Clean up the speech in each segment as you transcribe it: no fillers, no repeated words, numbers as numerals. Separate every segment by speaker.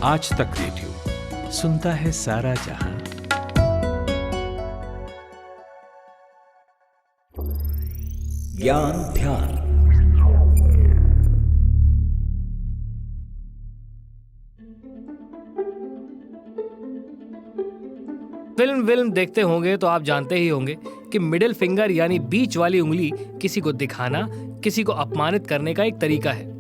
Speaker 1: आज तक रेडियो सुनता है सारा जहां।
Speaker 2: ज्ञान ध्यान।
Speaker 3: फिल्म देखते होंगे तो आप जानते ही होंगे कि मिडिल फिंगर यानी बीच वाली उंगली किसी को दिखाना, किसी को अपमानित करने का एक तरीका है।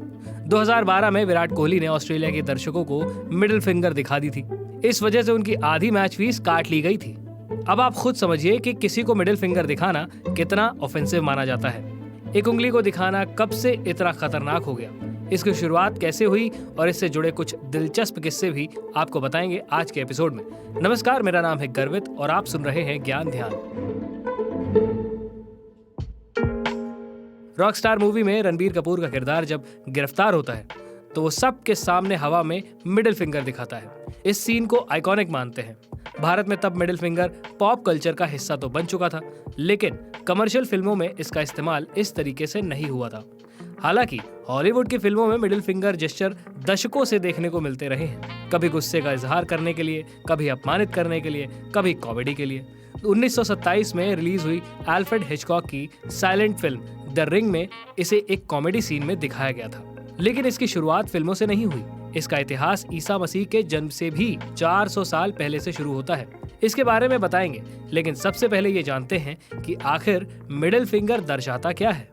Speaker 3: 2012 में विराट कोहली ने ऑस्ट्रेलिया के दर्शकों को मिडिल फिंगर दिखा दी थी। इस वजह से उनकी आधी मैच फीस काट ली गई थी। अब आप खुद समझिए कि किसी को मिडिल फिंगर दिखाना कितना ऑफेंसिव माना जाता है। एक उंगली को दिखाना कब से इतना खतरनाक हो गया, इसकी शुरुआत कैसे हुई और इससे जुड़े कुछ दिलचस्प किस्से भी आपको बताएंगे आज के एपिसोड में। नमस्कार, मेरा नाम है गर्वित और आप सुन रहे हैं ज्ञान ध्यान। रॉकस्टार मूवी में रणबीर कपूर का किरदार जब गिरफ्तार होता है तो वो सबके सामने हवा में मिडिल फिंगर दिखाता है। इस सीन को आइकॉनिक मानते हैं। भारत में तब मिडिल फिंगर पॉप कल्चर का हिस्सा तो बन चुका था, लेकिन कमर्शियल फिल्मों में इसका इस्तेमाल इस तरीके से नहीं हुआ था। हालांकि हॉलीवुड की फिल्मों में मिडिल फिंगर जेस्चर दशकों से देखने को मिलते रहे हैं, कभी गुस्से का इजहार करने के लिए, कभी अपमानित करने के लिए, कभी कॉमेडी के लिए। 1927 में रिलीज हुई अल्फ्रेड हिचकॉक की साइलेंट फिल्म द रिंग में इसे एक कॉमेडी सीन में दिखाया गया था, लेकिन इसकी शुरुआत फिल्मों से नहीं हुई। इसका इतिहास ईसा मसीह के जन्म से भी 400 साल पहले से शुरू होता है। इसके बारे में बताएंगे, लेकिन सबसे पहले ये जानते हैं कि आखिर मिडिल फिंगर दर्शाता क्या है।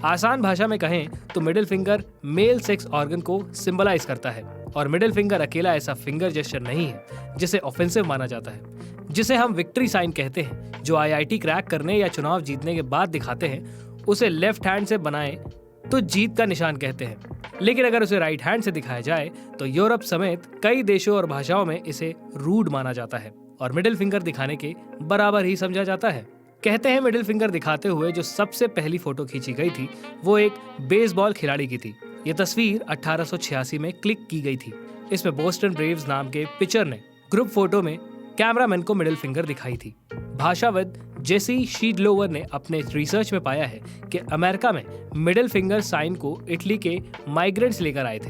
Speaker 3: आसान भाषा में कहें तो middle finger male sex organ को सिंबलाइज करता है और मिडिल फिंगर अकेला ऐसा फिंगर जेस्चर नहीं है जिसे ऑफेंसिव माना जाता है, जिसे हम विक्ट्री साइन कहते हैं। जो आईआईटी क्रैक करने या चुनाव जीतने के बाद दिखाते हैं, उसे लेफ्ट हैंड से बनाएं तो जीत का निशान कहते हैं, लेकिन अगर उसे राइट हैंड से दिखाया जाए तो यूरोप समेत कई देशों और भाषाओं में इसे रूड माना जाता है और मिडिल फिंगर दिखाने के बराबर ही समझा जाता है। कहते हैं मिडिल फिंगर दिखाते हुए जो सबसे पहली फोटो खींची गई थी वो एक बेसबॉल खिलाड़ी की थी। ये तस्वीर 1886 में क्लिक की गई थी। इसमें बोस्टन ब्रेव्स नाम के पिचर ने ग्रुप फोटो में कैमरामैन को मिडिल फिंगर दिखाई थी। भाषाविद जेसी शीडलोवर ने अपने रिसर्च में पाया है कि अमेरिका में मिडिल फिंगर साइन को इटली के माइग्रेंट्स लेकर आए थे।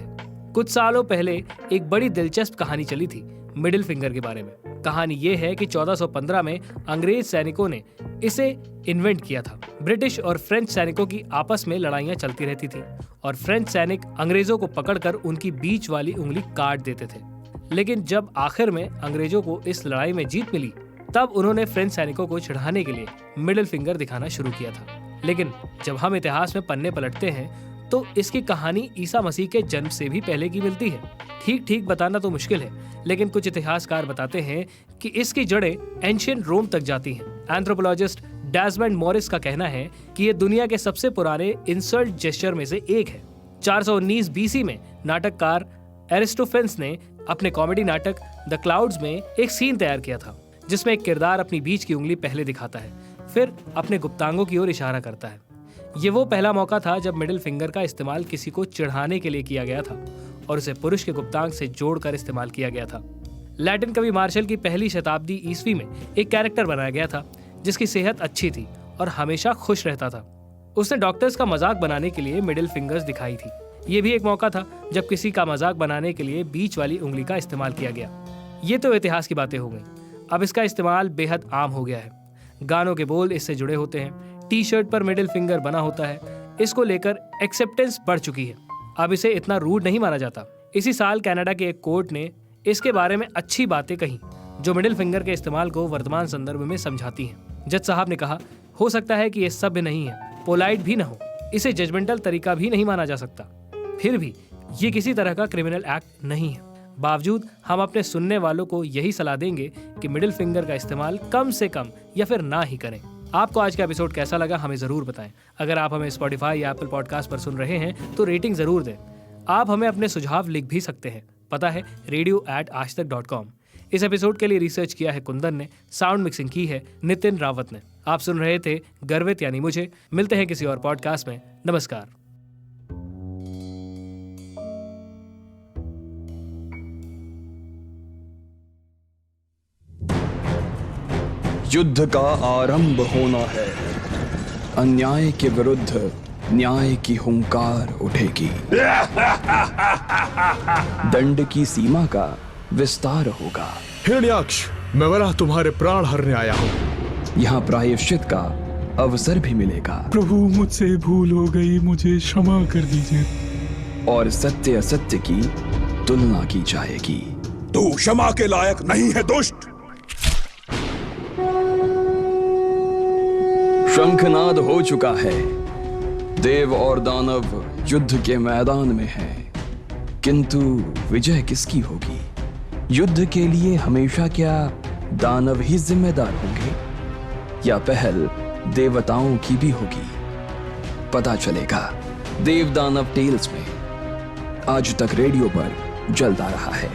Speaker 3: कुछ सालों पहले एक बड़ी दिलचस्प कहानी चली थी मिडिल फिंगर के बारे में। कहानी ये है कि 1415 में अंग्रेज सैनिकों ने इसे इन्वेंट किया था। ब्रिटिश और फ्रेंच सैनिकों की आपस में लड़ाइयां चलती रहती थी और फ्रेंच सैनिक अंग्रेजों को पकड़कर उनकी बीच वाली उंगली काट देते थे। लेकिन जब आखिर में अंग्रेजों को इस लड़ाई में जीत मिली, तब उन्होंने फ्रेंच सैनिकों को चिढ़ाने के लिए मिडिल फिंगर दिखाना शुरू किया था। लेकिन जब हम इतिहास में पन्ने पलटते हैं तो इसकी कहानी ईसा मसीह के जन्म से भी पहले की मिलती है। ठीक बताना तो मुश्किल है, लेकिन कुछ इतिहासकार बताते हैं कि इसकी जड़ें एंशिएंट रोम तक जाती हैं। एंथ्रोपोलॉजिस्ट डेसमंड मॉरिस का कहना है कि ये दुनिया के सबसे पुराने इंसल्ट जेस्चर में से एक है। 419 बीसी में नाटककार एरिस्टोफेंस ने अपने कॉमेडी नाटक द क्लाउड्स में एक सीन तैयार किया था, जिसमें एक किरदार अपनी बीच की उंगली पहले दिखाता है, फिर अपने गुप्तांगों की ओर इशारा करता है। ये वो पहला मौका था जब मिडिल फिंगर का इस्तेमाल किसी को चिढ़ाने के लिए किया गया था और उसे पुरुष के गुप्तांग से जोड़कर इस्तेमाल किया गया था। लैटिन कवि मार्शल की पहली शताब्दी ईस्वी में एक कैरेक्टर बनाया गया था जिसकी सेहत अच्छी थी और हमेशा खुश रहता था। उसने डॉक्टर्स का मजाक बनाने के लिए मिडिल फिंगर्स दिखाई थी। ये भी एक मौका था जब किसी का मजाक बनाने के लिए बीच वाली उंगली का इस्तेमाल किया गया। ये तो इतिहास की बातें हो गई। अब इसका इस्तेमाल बेहद आम हो गया है। गानों के बोल इससे जुड़े होते हैं, टी शर्ट पर मिडिल फिंगर बना होता है। इसको लेकर एक्सेप्टेंस बढ़ चुकी है। अब इसे इतना रूड नहीं माना जाता। इसी साल कनाडा के एक कोर्ट ने इसके बारे में अच्छी बातें कही जो मिडिल फिंगर के इस्तेमाल को वर्तमान संदर्भ में समझाती हैं। जज साहब ने कहा, हो सकता है कि ये सभ्य नहीं है, पोलाइट भी न हो, इसे जजमेंटल तरीका भी नहीं माना जा सकता, फिर भी ये किसी तरह का क्रिमिनल एक्ट नहीं है। बावजूद हम अपने सुनने वालों को यही सलाह देंगे कि मिडिल फिंगर का इस्तेमाल कम से कम या फिर ना ही करें। आपको आज का एपिसोड कैसा लगा हमें जरूर बताएं। अगर आप हमें स्पॉटिफाई या एप्पल पॉडकास्ट पर सुन रहे हैं तो रेटिंग जरूर दें। आप हमें अपने सुझाव लिख भी सकते हैं। पता है radio@aajtak.com। इस एपिसोड के लिए रिसर्च किया है कुंदन ने, साउंड मिक्सिंग की है नितिन रावत ने। आप सुन रहे थे गर्वित यानी मुझे। मिलते हैं किसी और पॉडकास्ट में। नमस्कार।
Speaker 4: युद्ध का आरंभ होना है। अन्याय के विरुद्ध न्याय की हुंकार उठेगी। दंड की सीमा का विस्तार होगा।
Speaker 2: हिरण्याक्ष, मैं वराह तुम्हारे प्राण हरने आया हूँ।
Speaker 4: यहाँ प्रायश्चित का अवसर भी मिलेगा
Speaker 5: प्रभु मुझसे भूल हो गई, मुझे क्षमा कर दीजिए।
Speaker 4: और सत्य असत्य की तुलना की जाएगी।
Speaker 6: तू क्षमा के लायक नहीं है दुष्ट।
Speaker 4: शंखनाद हो चुका है। देव और दानव युद्ध के मैदान में हैं। किंतु विजय किसकी होगी? युद्ध के लिए हमेशा क्या दानव ही जिम्मेदार होंगे या पहल देवताओं की भी होगी? पता चलेगा देव दानव टेल्स में। आज तक रेडियो पर चलता रहा है।